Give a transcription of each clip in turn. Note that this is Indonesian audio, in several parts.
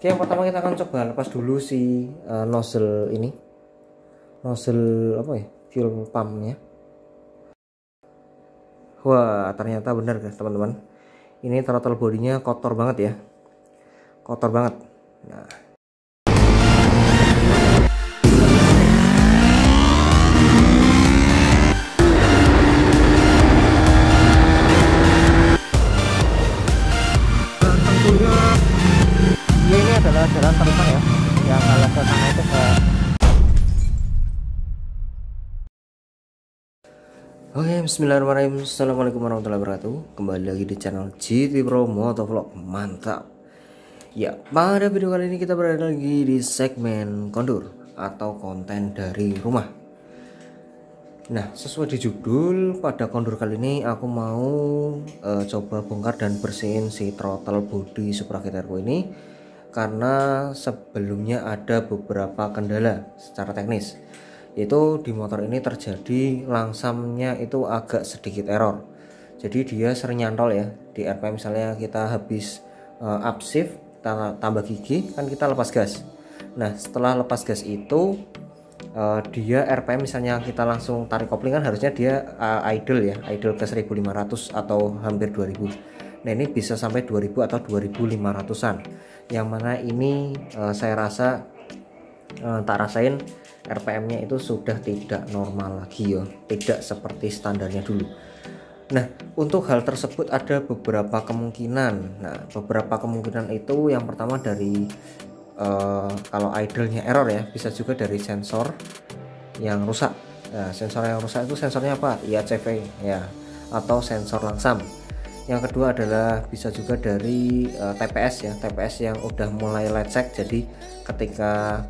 Oke, yang pertama kita akan coba lepas dulu si nozzle ini, nozzle apa ya, fuel pumpnya. Wah, ternyata benar guys teman-teman, ini throttle bodinya kotor banget ya, kotor banget. Nah, tentunya ini adalah jalan terusan ya, yang alat ke sana itu ke. Oke, bismillahirrahmanirrahim. Assalamualaikum warahmatullahi wabarakatuh. Kembali lagi di channel GT Pro Motovlog. Mantap. Ya, pada video kali ini kita berada lagi di segmen kondur atau konten dari rumah. Nah, sesuai di judul, pada kondur kali ini aku mau coba bongkar dan bersihin si throttle body Supra GTR-ku ini, karena sebelumnya ada beberapa kendala secara teknis, yaitu di motor ini terjadi langsamnya itu agak sedikit error. Jadi dia sering nyantol ya di RPM. Misalnya kita habis upshift tambah gigi kan, kita lepas gas. Nah, setelah lepas gas itu dia RPM misalnya kita langsung tarik kopling kan, harusnya dia idle ya, idle ke 1500 atau hampir 2000. Nah, ini bisa sampai 2000 atau 2500-an, yang mana ini saya rasa tak rasain RPM-nya itu sudah tidak normal lagi ya, tidak seperti standarnya dulu. Nah, untuk hal tersebut ada beberapa kemungkinan. Nah, beberapa kemungkinan itu yang pertama dari kalau idle-nya error ya, bisa juga dari sensor yang rusak. Nah, sensor yang rusak itu sensornya apa? IACV ya, atau sensor langsam. Yang kedua adalah bisa juga dari TPS ya, TPS yang udah mulai lecek. Jadi ketika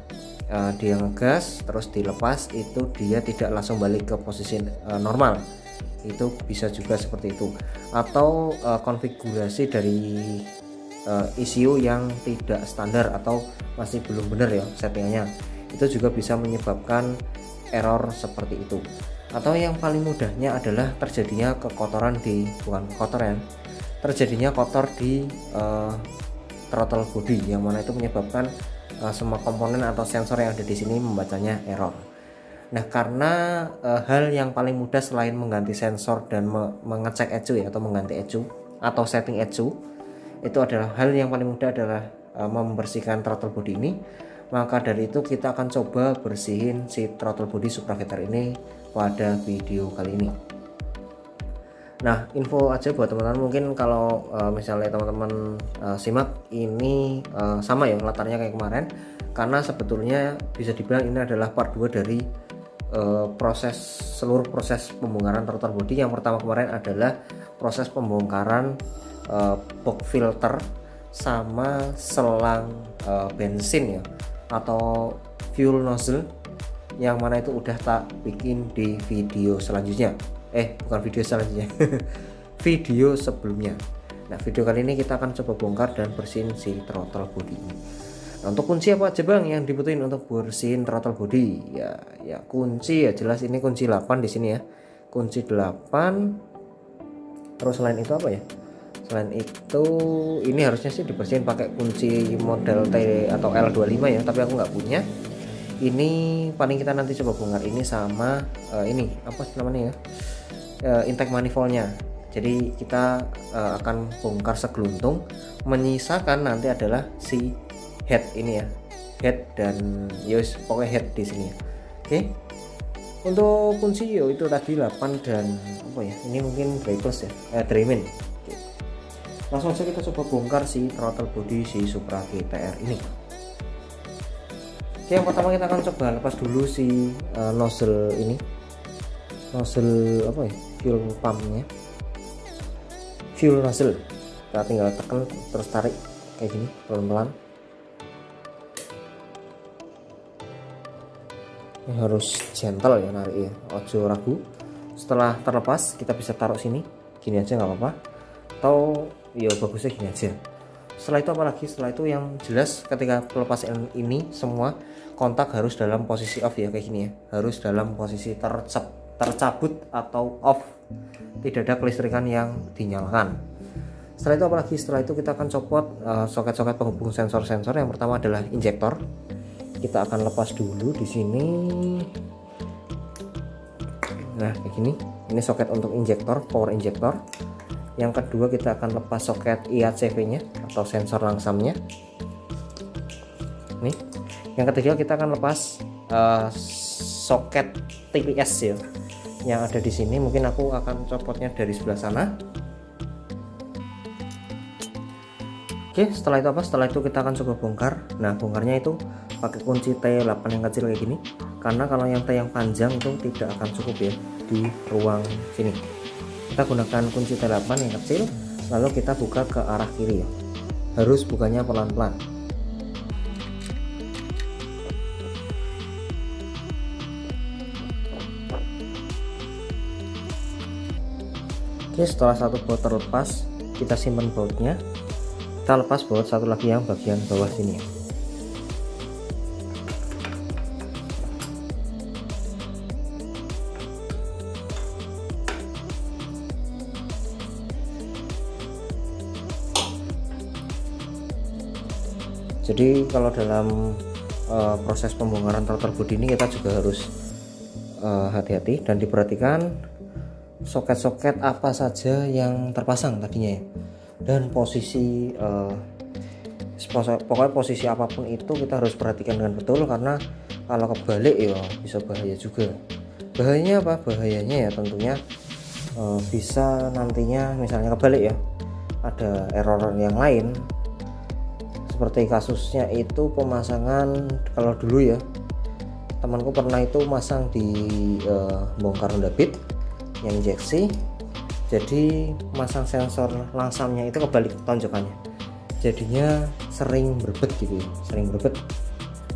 dia ngegas terus dilepas itu dia tidak langsung balik ke posisi normal, itu bisa juga seperti itu. Atau konfigurasi dari ECU yang tidak standar atau masih belum benar ya settingannya, itu juga bisa menyebabkan error seperti itu. Atau yang paling mudahnya adalah terjadinya kekotoran di, bukan kotoran, terjadinya kotor di throttle body, yang mana itu menyebabkan semua komponen atau sensor yang ada di sini membacanya error. Nah, karena hal yang paling mudah selain mengganti sensor dan mengecek ECU ya, atau mengganti ECU atau setting ECU, itu adalah hal yang paling mudah adalah membersihkan throttle body ini. Maka dari itu kita akan coba bersihin si throttle body Supra GTR ini pada video kali ini. Nah, info aja buat teman-teman, mungkin kalau misalnya teman-teman simak ini sama ya latarnya kayak kemarin, karena sebetulnya bisa dibilang ini adalah part 2 dari seluruh proses pembongkaran throttle body. Yang pertama kemarin adalah proses pembongkaran box filter sama selang bensin ya, atau fuel nozzle, yang mana itu udah tak bikin di video selanjutnya. Bukan video selanjutnya video sebelumnya. Nah, video kali ini kita akan coba bongkar dan bersihin si throttle body ini. Nah, untuk kunci apa aja bang yang dibutuhin untuk bersihin throttle body? Ya kunci ya jelas, ini kunci 8 di sini ya, kunci 8. Terus selain itu apa ya? Selain itu ini harusnya sih dibersihin pakai kunci model T atau L25 ya, tapi aku nggak punya. Ini paling kita nanti coba bongkar ini sama ini apa sih namanya ya, intake manifoldnya. Jadi kita akan bongkar segeluntung, menyisakan nanti adalah si head ini ya, head dan yos pokoknya head di sini ya. Oke, untuk kunci yo itu tadi 8 dan apa ya, ini mungkin brushless ya, Dremel. Langsung aja kita coba bongkar si throttle body si Supra GTR ini. Oke, yang pertama kita akan coba lepas dulu si nozzle ini, nozzle apa ya, fuel pumpnya, fuel nozzle. Kita tinggal tekan terus tarik kayak gini pelan-pelan. Ini harus gentle ya narik ya, ojo ragu. Setelah terlepas kita bisa taruh sini gini aja nggak apa-apa, atau ya bagusnya gini aja. Setelah itu apalagi, setelah itu yang jelas ketika pelepasan ini semua kontak harus dalam posisi off ya, kayak gini ya, harus dalam posisi tercabut atau off, tidak ada kelistrikan yang dinyalakan. Setelah itu apalagi, setelah itu kita akan copot soket-soket penghubung sensor-sensor. Yang pertama adalah injektor. Kita akan lepas dulu di sini. Nah, kayak gini. Ini soket untuk injektor, power injektor. Yang kedua kita akan lepas soket IACV-nya atau sensor langsamnya. Nih. Yang ketiga kita akan lepas soket TPS ya, yang ada di sini. Mungkin aku akan copotnya dari sebelah sana. Oke, setelah itu apa? Setelah itu kita akan coba bongkar. Nah, bongkarnya itu pakai kunci T8 yang kecil kayak gini. Karena kalau yang T yang panjang itu tidak akan cukup ya di ruang sini. Kita gunakan kunci T8 yang kecil, lalu kita buka ke arah kiri ya. Harus bukanya pelan-pelan. Oke, setelah satu baut terlepas, kita simpan bautnya. Kita lepas baut satu lagi yang bagian bawah sini ya. Jadi kalau dalam proses pembongkaran throttle body ini kita juga harus hati-hati dan diperhatikan soket-soket apa saja yang terpasang tadinya ya. Dan posisi pokoknya posisi apapun itu kita harus perhatikan dengan betul, karena kalau kebalik ya bisa bahaya juga. Bahayanya apa? Bahayanya ya tentunya bisa nantinya misalnya kebalik ya, ada error yang lain. Seperti kasusnya itu pemasangan, kalau dulu ya temanku pernah itu masang di bongkar Honda Beat yang injeksi. Jadi masang sensor langsamnya itu kebalik tonjokannya, jadinya sering berbet gitu ya, sering berbet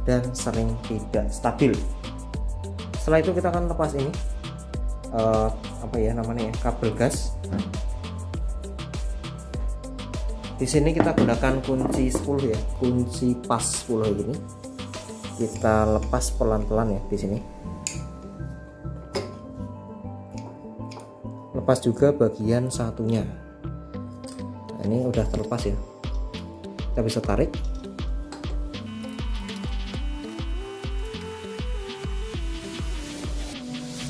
dan sering tidak stabil. Setelah itu kita akan lepas ini apa ya namanya ya, kabel gas. Di sini kita gunakan kunci 10 ya, kunci pas 10 ini. Kita lepas pelan-pelan ya di sini. Lepas juga bagian satunya. Nah, ini udah terlepas ya. Kita bisa tarik.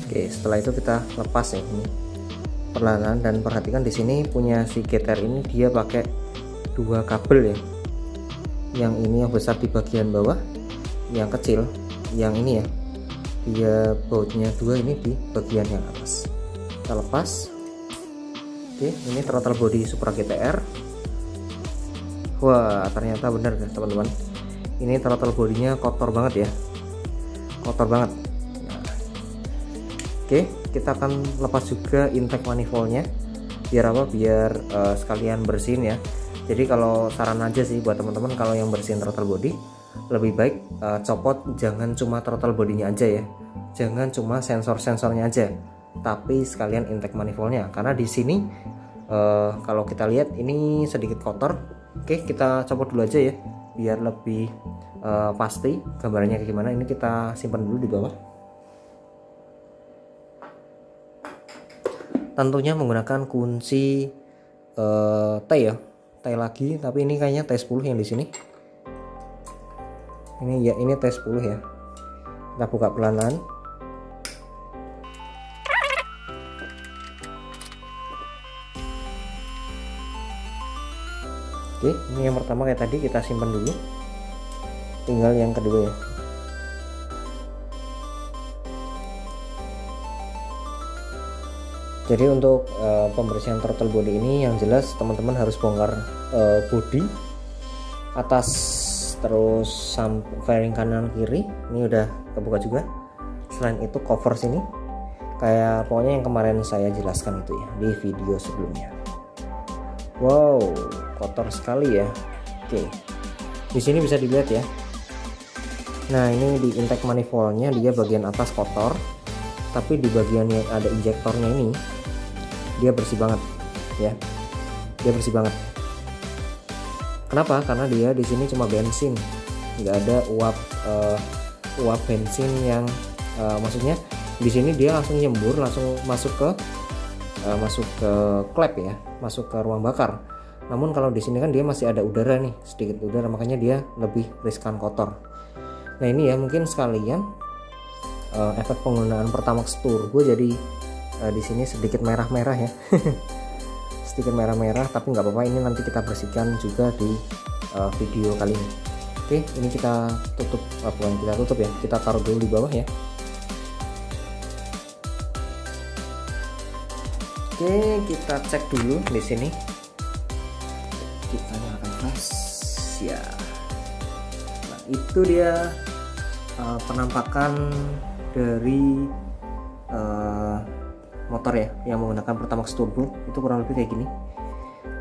Oke, setelah itu kita lepas ya ini perlahan, dan perhatikan di sini punya si GTR ini dia pakai dua kabel ya. Yang ini yang besar di bagian bawah, yang kecil yang ini ya. Dia bautnya dua ini di bagian yang atas. Kita lepas. Oke, ini throttle body Supra GTR. Wah, ternyata benar guys teman-teman, ini throttle bodinya kotor banget ya, kotor banget. Nah, oke, kita akan lepas juga intake manifoldnya. Biar apa? Biar sekalian bersihin ya. Jadi kalau saran aja sih buat teman-teman, kalau yang bersihin throttle body lebih baik copot jangan cuma throttle bodinya aja ya, jangan cuma sensor-sensornya aja, tapi sekalian intake manifoldnya. Karena di sini kalau kita lihat ini sedikit kotor. Oke, kita copot dulu aja ya biar lebih pasti gambarnya kayak gimana. Ini kita simpan dulu di bawah. Tentunya menggunakan kunci T ya, T lagi, tapi ini kayaknya T10 yang di sini. Ini ya, ini T10 ya. Kita buka pelan-pelan. Oke, ini yang pertama kayak tadi kita simpan dulu. Tinggal yang kedua ya. Jadi untuk pembersihan throttle body ini yang jelas teman-teman harus bongkar bodi atas, terus fairing kanan kiri. Ini udah kebuka juga. Selain itu cover sini kayak pokoknya yang kemarin saya jelaskan itu ya di video sebelumnya. Wow, kotor sekali ya. Oke, di sini bisa dilihat ya. Nah, ini di intake manifoldnya dia bagian atas kotor, tapi di bagian yang ada injektornya ini dia bersih banget ya. Dia bersih banget. Kenapa? Karena dia di sini cuma bensin, nggak ada uap bensin yang maksudnya di sini dia langsung nyembur, langsung masuk ke klep ya, masuk ke ruang bakar. Namun kalau di sini kan dia masih ada udara nih, sedikit udara, makanya dia lebih riskan kotor. Nah ini ya mungkin sekalian efek penggunaan Pertamax Turbo, jadi di sini sedikit merah-merah ya. Sedikit merah-merah, tapi nggak apa-apa, ini nanti kita bersihkan juga di video kali ini. Oke, ini kita tutup, bukan kita tutup ya, kita taruh dulu di bawah ya. Oke, kita cek dulu di sini. Kita nyalakan flash ya. Nah, itu dia penampakan dari motor ya yang menggunakan Pertamax Turbo. Itu kurang lebih kayak gini.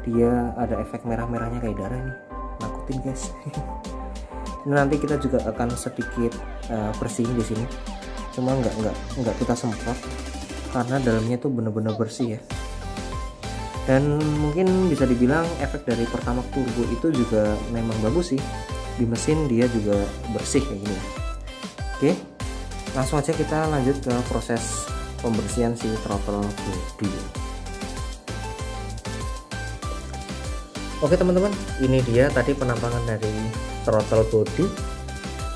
Dia ada efek merah-merahnya kayak darah nih, nakutin guys. Nanti kita juga akan sedikit bersihin di sini, cuma nggak kita semprot karena dalamnya itu benar-benar bersih ya. Dan mungkin bisa dibilang efek dari Pertamax Turbo itu juga memang bagus sih, di mesin dia juga bersih kayak gini. Oke, langsung aja kita lanjut ke proses pembersihan si throttle body. Oke teman-teman, ini dia tadi penampakan dari throttle body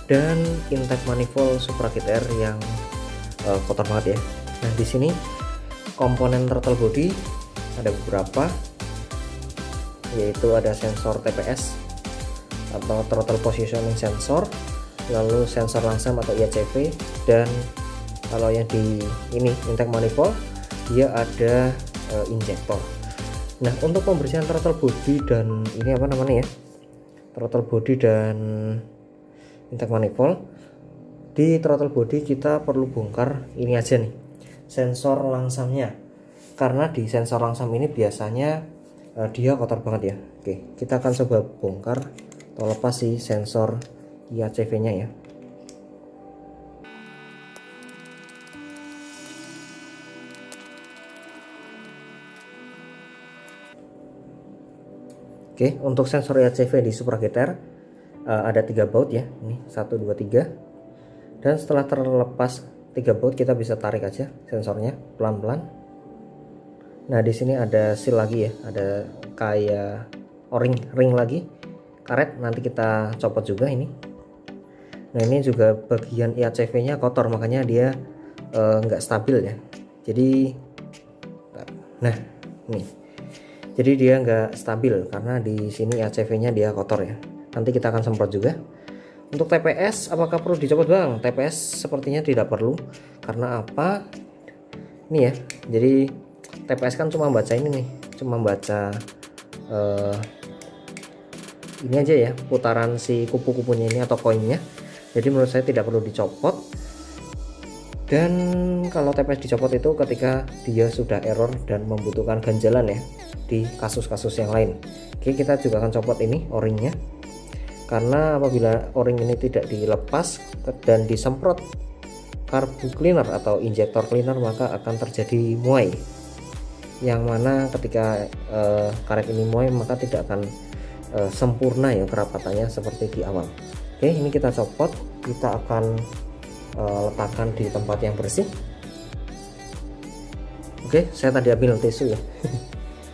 dan intake manifold Supra GTR yang kotor banget ya. Nah di sini komponen throttle body ada beberapa, yaitu ada sensor TPS atau throttle positioning sensor, lalu sensor langsam atau IACV, dan kalau yang di ini intake manifold dia ada injektor. Nah untuk pembersihan throttle body dan ini apa namanya ya, throttle body dan intake manifold, di throttle body kita perlu bongkar ini aja nih, sensor langsamnya, karena di sensor langsam ini biasanya dia kotor banget ya. Oke, kita akan coba bongkar atau lepas si sensor IACV nya ya. Oke, untuk sensor IACV di Supra GTR ada 3 baut ya. Ini 1, 2, 3. Dan setelah terlepas 3 baut, kita bisa tarik aja sensornya pelan-pelan. Nah, di sini ada seal lagi ya, ada kayak ring lagi, karet, nanti kita copot juga ini. Nah, ini juga bagian IACV-nya kotor, makanya dia nggak stabil ya. Jadi, nah, ini. Jadi dia nggak stabil karena di sini ACV-nya dia kotor ya. Nanti kita akan semprot juga. Untuk TPS apakah perlu dicopot bang? TPS sepertinya tidak perlu. Karena apa? Ini ya. Jadi TPS kan cuma baca ini nih, cuma baca ini aja ya, putaran si kupu-kupunya ini atau koinnya. Jadi menurut saya tidak perlu dicopot. Dan kalau TPS dicopot itu ketika dia sudah error dan membutuhkan ganjalan ya, di kasus-kasus yang lain. Oke, kita juga akan copot ini o-ringnya, karena apabila o-ring ini tidak dilepas dan disemprot carbu cleaner atau injektor cleaner, maka akan terjadi muai, yang mana ketika karet ini muai maka tidak akan sempurna ya kerapatannya seperti di awal. Oke, ini kita copot, kita akan letakkan di tempat yang bersih. Oke, saya tadi ambil tisu ya.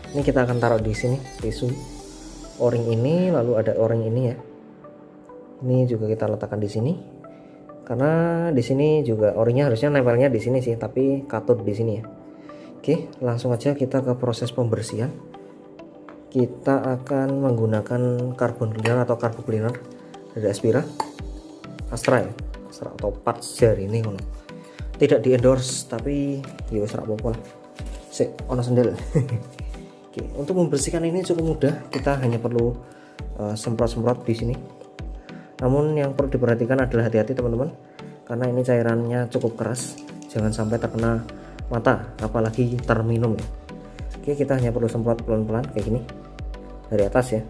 Ini kita akan taruh di sini tisu o-ring ini, lalu ada o-ring ini ya. Ini juga kita letakkan di sini, karena di sini juga o-ringnya harusnya nempelnya di sini sih, tapi katut di sini ya. Oke, langsung aja kita ke proses pembersihan. Kita akan menggunakan carbon cleaner atau carbu cleaner dari Aspira, Astra ya, Astra atau parts jar ini ngono. Tidak di endorse, tapi ya wis ra apa-apa lah. Sik ono sendal. Oke, untuk membersihkan ini cukup mudah, kita hanya perlu semprot-semprot di sini. Namun yang perlu diperhatikan adalah hati-hati teman-teman, karena ini cairannya cukup keras, jangan sampai terkena mata, apalagi terminum ya. Oke, kita hanya perlu semprot pelan-pelan kayak gini dari atas ya,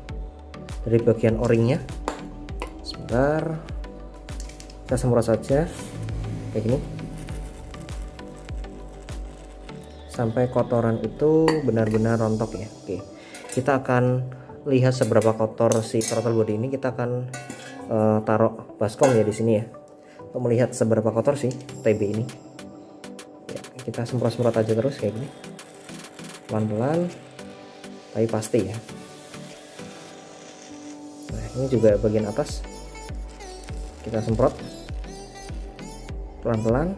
dari bagian o-ringnya. Sebentar, kita semprot saja kayak gini sampai kotoran itu benar-benar rontok ya. Oke, kita akan lihat seberapa kotor si throttle body ini. Kita akan taruh baskom ya di sini ya, untuk melihat seberapa kotor sih TB ini ya. Kita semprot-semprot aja terus kayak gini, pelan-pelan tapi pasti ya. ini juga bagian atas kita semprot pelan-pelan.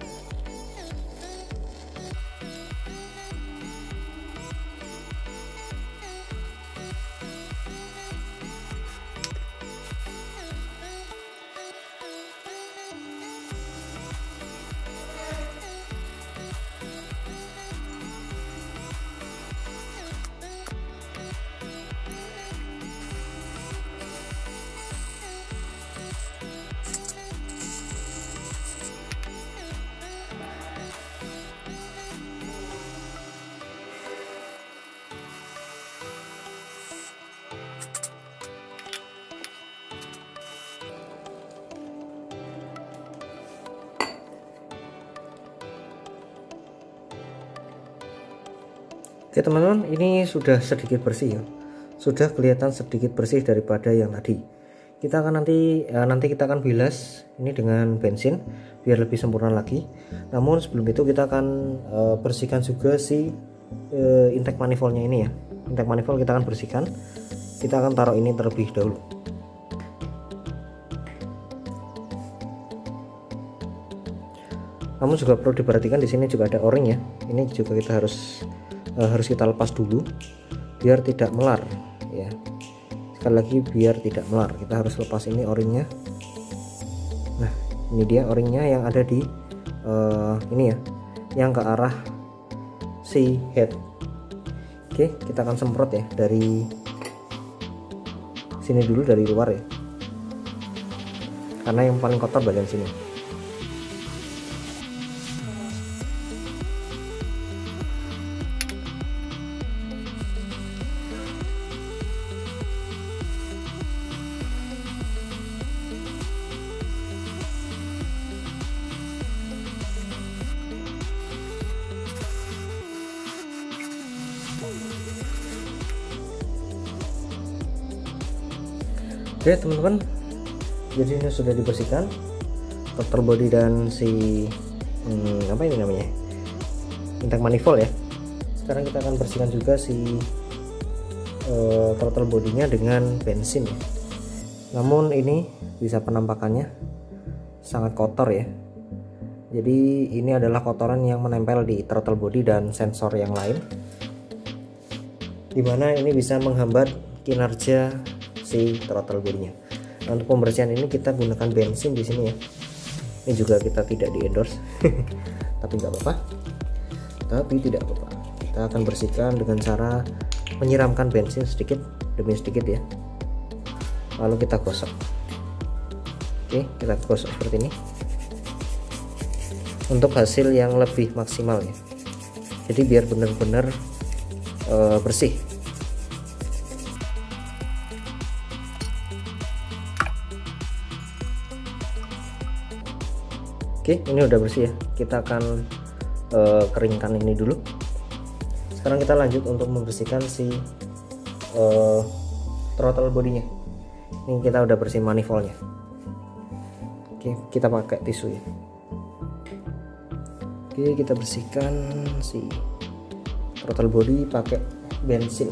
Oke teman-teman, ini sudah sedikit bersih ya. Sudah kelihatan sedikit bersih daripada yang tadi. Kita akan nanti kita akan bilas ini dengan bensin biar lebih sempurna lagi. Namun sebelum itu kita akan bersihkan juga si intake manifoldnya ini ya. Intake manifold kita akan bersihkan. Kita akan taruh ini terlebih dahulu. Namun juga perlu diperhatikan, di sini juga ada o-ring ya. Ini juga kita harus kita lepas dulu biar tidak melar ya. Sekali lagi biar tidak melar kita harus lepas ini o-ringnya. Nah ini dia o-ringnya yang ada di ini ya, yang ke arah si head. Oke, kita akan semprot ya dari sini dulu, dari luar ya, karena yang paling kotor bagian sini. Oke teman-teman, jadi ini sudah dibersihkan throttle body dan si apa ini namanya, intake manifold ya. Sekarang kita akan bersihkan juga si throttle bodinya dengan bensin ya. Namun ini bisa penampakannya sangat kotor ya. Jadi ini adalah kotoran yang menempel di throttle body dan sensor yang lain, dimana ini bisa menghambat kinerja si throttle bodinya. Nah, untuk pembersihan ini kita gunakan bensin di sini ya. Ini juga kita tidak di endorse, tapi nggak apa-apa. Kita akan bersihkan dengan cara menyiramkan bensin sedikit demi sedikit ya. Lalu kita gosok. Oke, kita gosok seperti ini untuk hasil yang lebih maksimal ya. Jadi biar benar-benar bersih. Oke, ini udah bersih ya. Kita akan keringkan ini dulu. Sekarang kita lanjut untuk membersihkan si throttle bodinya. Ini kita udah bersih manifoldnya. Oke, kita pakai tisu ya. Oke, kita bersihkan si throttle body pakai bensin.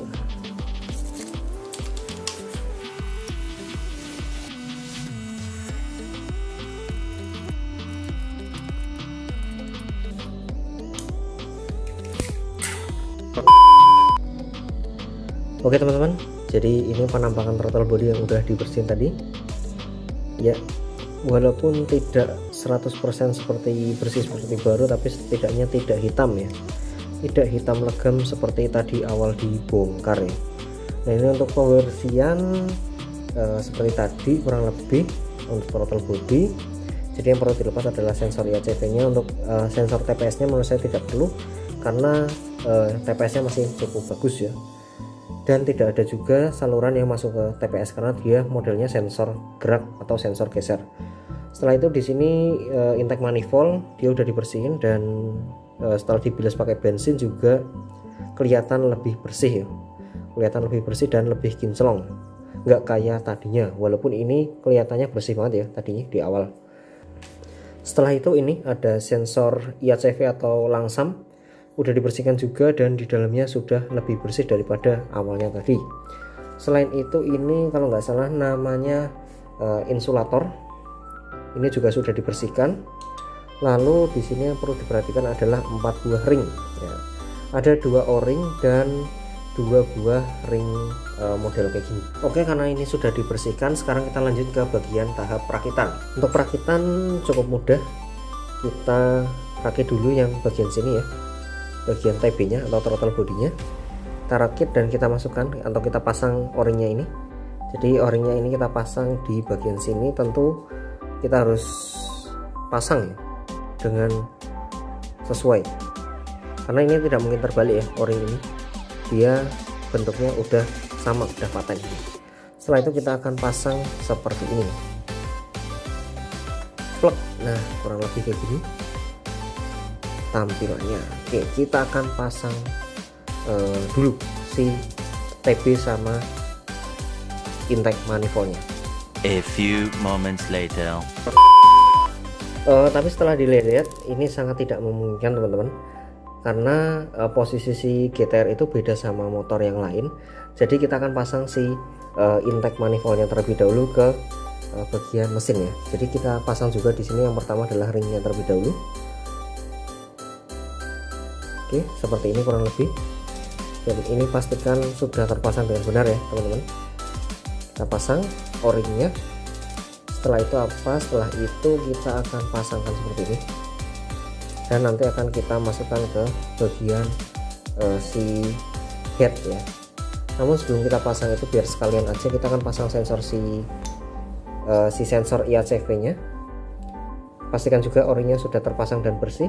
Oke teman-teman, jadi ini penampakan throttle body yang udah dibersihin tadi ya. Walaupun tidak 100% seperti bersih seperti baru, tapi setidaknya tidak hitam ya, tidak hitam legam seperti tadi awal dibongkar ya. Nah ini untuk pembersihan seperti tadi kurang lebih untuk throttle body. Jadi yang perlu dilepas adalah sensor IACV nya. Untuk sensor TPS nya menurut saya tidak perlu, karena TPS nya masih cukup bagus ya. Dan tidak ada juga saluran yang masuk ke TPS karena dia modelnya sensor gerak atau sensor geser. Setelah itu di sini intake manifold dia udah dibersihin, dan setelah dibilas pakai bensin juga kelihatan lebih bersih ya. Kelihatan lebih bersih dan lebih kinclong. Nggak kayak tadinya, walaupun ini kelihatannya bersih banget ya tadinya di awal. Setelah itu ini ada sensor IACV atau langsam, udah dibersihkan juga dan di dalamnya sudah lebih bersih daripada awalnya tadi. Selain itu ini kalau nggak salah namanya insulator. Ini juga sudah dibersihkan. Lalu di sini yang perlu diperhatikan adalah 4 buah ring ya. Ada 2 o-ring dan 2 buah ring model kayak gini. Oke, karena ini sudah dibersihkan, sekarang kita lanjut ke bagian tahap perakitan. Untuk perakitan cukup mudah. Kita rakit dulu yang bagian sini ya, bagian TB nya atau throttle bodinya. Kita rakit dan kita masukkan atau kita pasang o-ringnya ini. Jadi o-ringnya ini kita pasang di bagian sini. Tentu kita harus pasang ya dengan sesuai, karena ini tidak mungkin terbalik ya. O-ring ini dia bentuknya udah sama, udah paten. Setelah itu kita akan pasang seperti ini, plug. Nah, kurang lebih kayak gini tampilannya. Oke, kita akan pasang dulu si TB sama intake manifoldnya. A few moments later. Tapi setelah dilihat ini sangat tidak memungkinkan teman-teman, karena posisi si GTR itu beda sama motor yang lain. Jadi kita akan pasang si intake manifoldnya terlebih dahulu ke bagian mesin ya. Jadi kita pasang juga di sini. Yang pertama adalah ringnya terlebih dahulu. Oke, seperti ini kurang lebih. Jadi ini pastikan sudah terpasang dengan benar ya teman-teman. Kita pasang o-ringnya. Setelah itu apa? Setelah itu kita akan pasangkan seperti ini, dan nanti akan kita masukkan ke bagian si head ya. Namun sebelum kita pasang itu, biar sekalian aja kita akan pasang sensor si sensor IACV nya. Pastikan juga o-ringnya sudah terpasang dan bersih,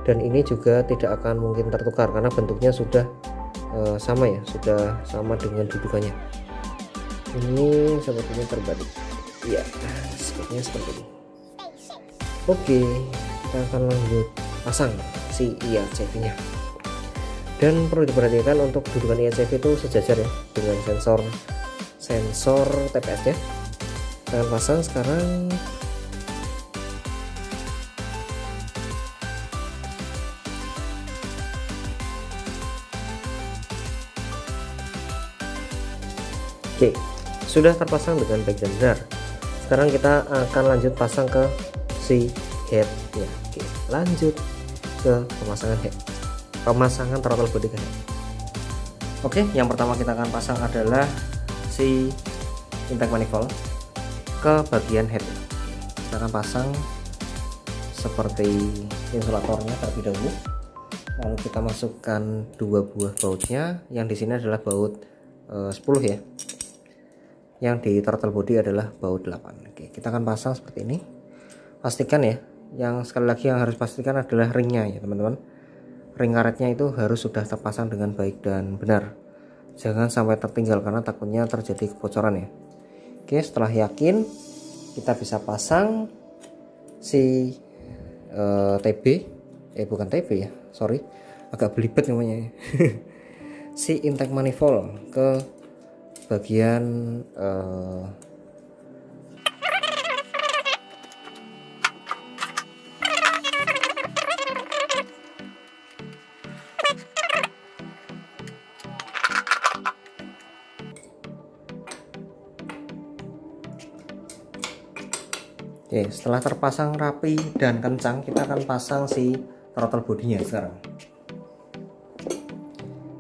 dan ini juga tidak akan mungkin tertukar karena bentuknya sudah sama ya, sudah sama dengan dudukannya. Ini sepertinya terbalik. Ya, sepertinya seperti ini. Oke, kita akan lanjut pasang si IACV nya. Dan perlu diperhatikan untuk dudukan IACV itu sejajar ya dengan sensor TPS nya. Kita akan pasang sekarang. Oke, sudah terpasang dengan baik dan benar. Sekarang kita akan lanjut pasang ke si head ya. Oke, lanjut ke pemasangan throttle body ke head. Oke, yang pertama kita akan pasang adalah si intake manifold ke bagian head. Kita akan pasang seperti insulatornya terlebih dahulu. Lalu kita masukkan 2 buah bautnya. Yang di sini adalah baut 10 ya. Yang di throttle body adalah baut 8. Oke, kita akan pasang seperti ini. Pastikan ya, yang sekali lagi yang harus pastikan adalah ringnya ya teman-teman. Ring karetnya itu harus sudah terpasang dengan baik dan benar. Jangan sampai tertinggal karena takutnya terjadi kebocoran ya. Oke, setelah yakin kita bisa pasang si TB, bukan TB ya, sorry, agak belibet namanya. Si intake manifold ke bagian Oke, setelah terpasang rapi dan kencang, kita akan pasang si throttle bodinya sekarang.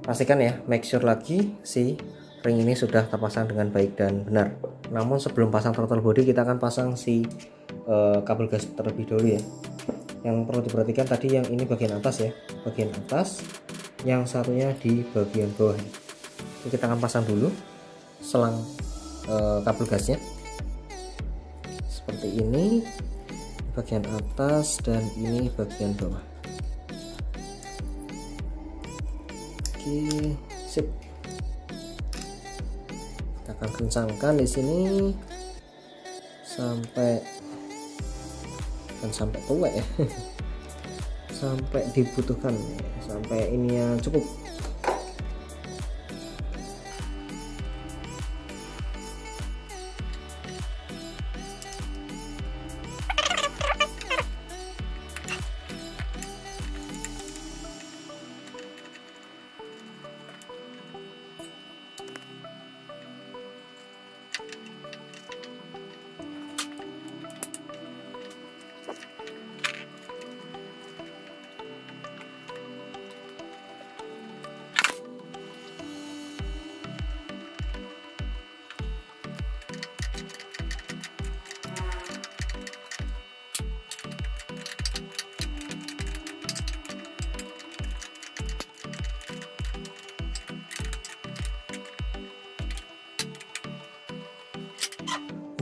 Pastikan ya, make sure lagi si ring ini sudah terpasang dengan baik dan benar. Namun sebelum pasang throttle body, kita akan pasang si kabel gas terlebih dahulu ya. Yang perlu diperhatikan tadi yang ini bagian atas ya, bagian atas, yang satunya di bagian bawah. Jadi kita akan pasang dulu selang kabel gasnya seperti ini, bagian atas, dan ini bagian bawah. Oke, sip. Kita akan kencangkan di sini sampai tua ya. Sampai dibutuhkan, sampai ini yang cukup.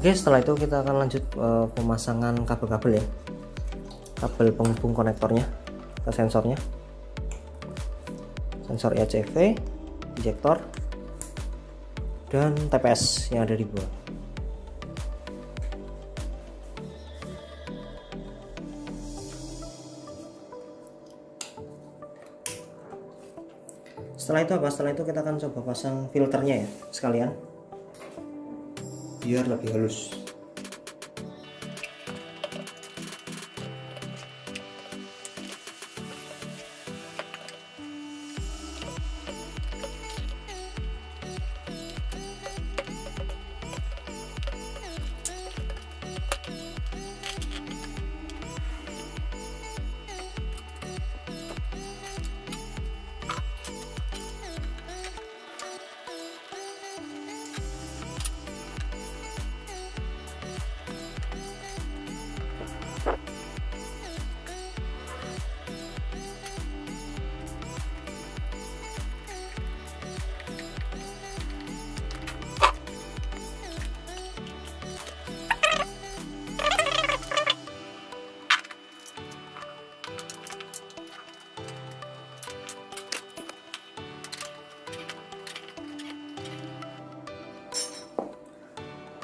Oke, setelah itu kita akan lanjut pemasangan kabel-kabel ya, kabel penghubung konektornya ke sensornya, sensor ECV, injektor, dan TPS yang ada di bawah. Setelah itu apa? Setelah itu kita akan coba pasang filternya ya sekalian, biar lebih halus.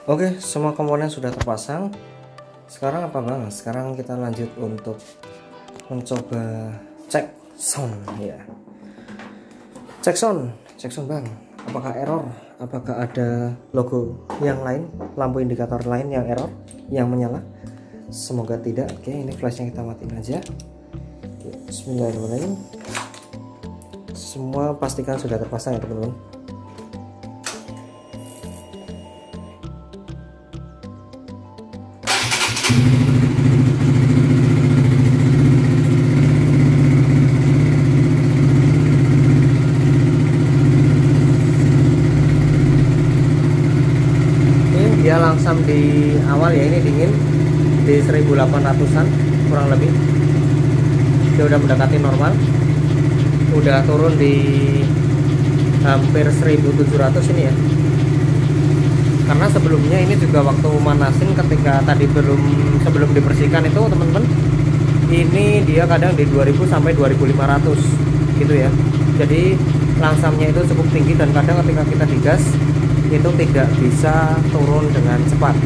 Oke, semua komponen sudah terpasang. Sekarang apa bang? Sekarang kita lanjut untuk mencoba cek sound ya. Cek sound bang. Apakah error? Apakah ada logo yang lain, lampu indikator lain yang error, yang menyala? Semoga tidak. Oke, ini flashnya kita matiin aja. Bismillahirrahmanirrahim. Semua pastikan sudah terpasang ya teman-teman. Dia langsam di awal ya, ini dingin di 1800-an kurang lebih. Dia udah mendekati normal, udah turun di hampir 1700 ini ya. Karena sebelumnya ini juga waktu manasin ketika tadi sebelum dibersihkan itu teman-teman, ini dia kadang di 2000 sampai 2500 gitu ya. Jadi langsamnya itu cukup tinggi dan kadang ketika kita digas itu tidak bisa turun dengan cepat.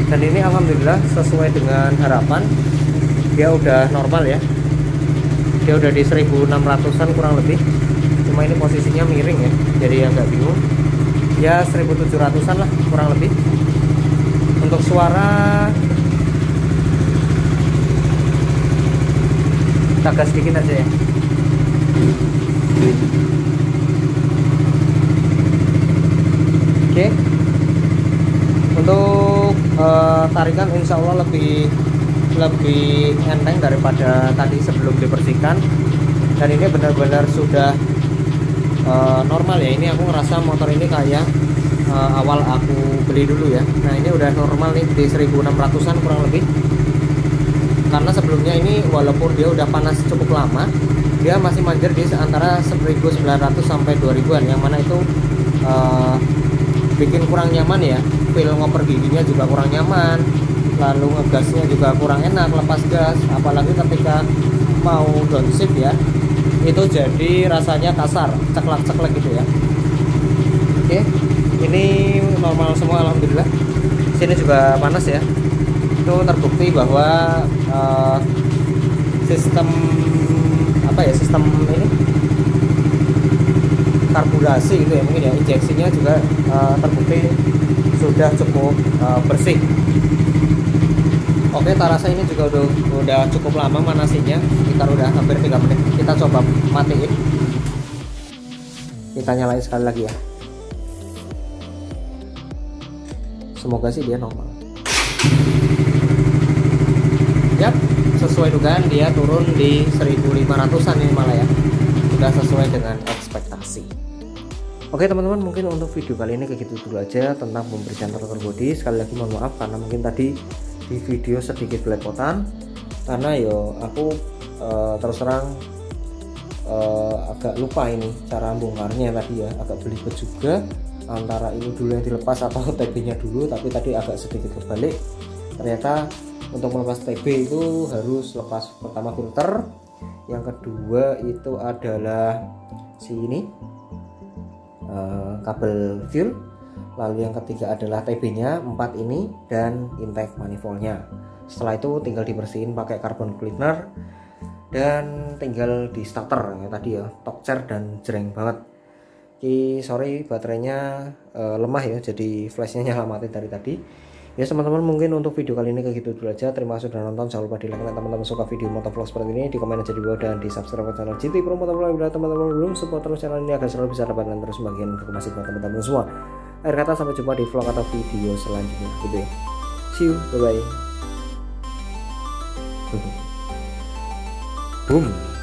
Dan ini alhamdulillah sesuai dengan harapan, dia udah normal ya, dia udah di 1600-an kurang lebih. Cuma ini posisinya miring ya, jadi agak bingung ya, 1700-an lah kurang lebih. Untuk suara kita gas sedikit aja ya. Oke, untuk tarikan insya Allah lebih enteng daripada tadi sebelum dibersihkan. Dan ini benar-benar sudah normal ya. Ini aku ngerasa motor ini kayak awal aku beli dulu ya. Nah ini udah normal nih di 1600-an kurang lebih. Karena sebelumnya ini walaupun dia udah panas cukup lama, dia masih manjur di antara 1900 sampai 2000-an, yang mana itu bikin kurang nyaman ya. Feel ngoper giginya juga kurang nyaman, lalu ngegasnya juga kurang enak lepas gas, apalagi ketika mau downshift ya, itu jadi rasanya kasar, ceklek-ceklek gitu ya. Oke, ini normal semua alhamdulillah. Sini juga panas ya, itu terbukti bahwa sistem sistem ini karburasi gitu ya, mungkin ya, injeksinya juga terbukti sudah cukup bersih. Oke, tarasa ini juga udah cukup lama manasinya, sekitar udah hampir 3 menit. Kita coba matiin, kita nyalain sekali lagi ya, semoga sih dia normal. Yap, sesuai dugaan dia turun di 1500-an ini malah ya, sudah sesuai dengan ekspektasi. Oke teman-teman, mungkin untuk video kali ini kayak gitu dulu aja tentang pembersihan rotor body. Sekali lagi mohon maaf karena mungkin tadi di video sedikit belepotan, karena yo aku terus terang agak lupa ini cara bongkarnya tadi ya, agak belibet juga. antara ini dulu yang dilepas atau TB nya dulu, tapi tadi agak sedikit terbalik. Ternyata untuk melepas TB itu harus lepas pertama filter, yang kedua itu adalah si ini kabel fuel, lalu yang ketiga adalah TB nya 4 ini dan intake manifoldnya. Setelah itu tinggal dibersihin pakai carbon cleaner dan tinggal di starter ya tadi ya, tokcer dan jreng banget. Sorry baterainya lemah ya, jadi flashnya nyala mati dari tadi. Ya teman-teman, mungkin untuk video kali ini kayak gitu dulu aja. Terima kasih sudah nonton. Jangan lupa di like teman-teman suka video motovlog seperti ini, di komen aja di bawah dan di subscribe channel GT Pro Motovlog. Bila teman-teman belum support terus channel ini agar selalu bisa dapatkan terus bagian informasi buat teman-teman semua. Akhir kata, sampai jumpa di vlog atau video selanjutnya. Gitu ya. See you, bye bye. Boom.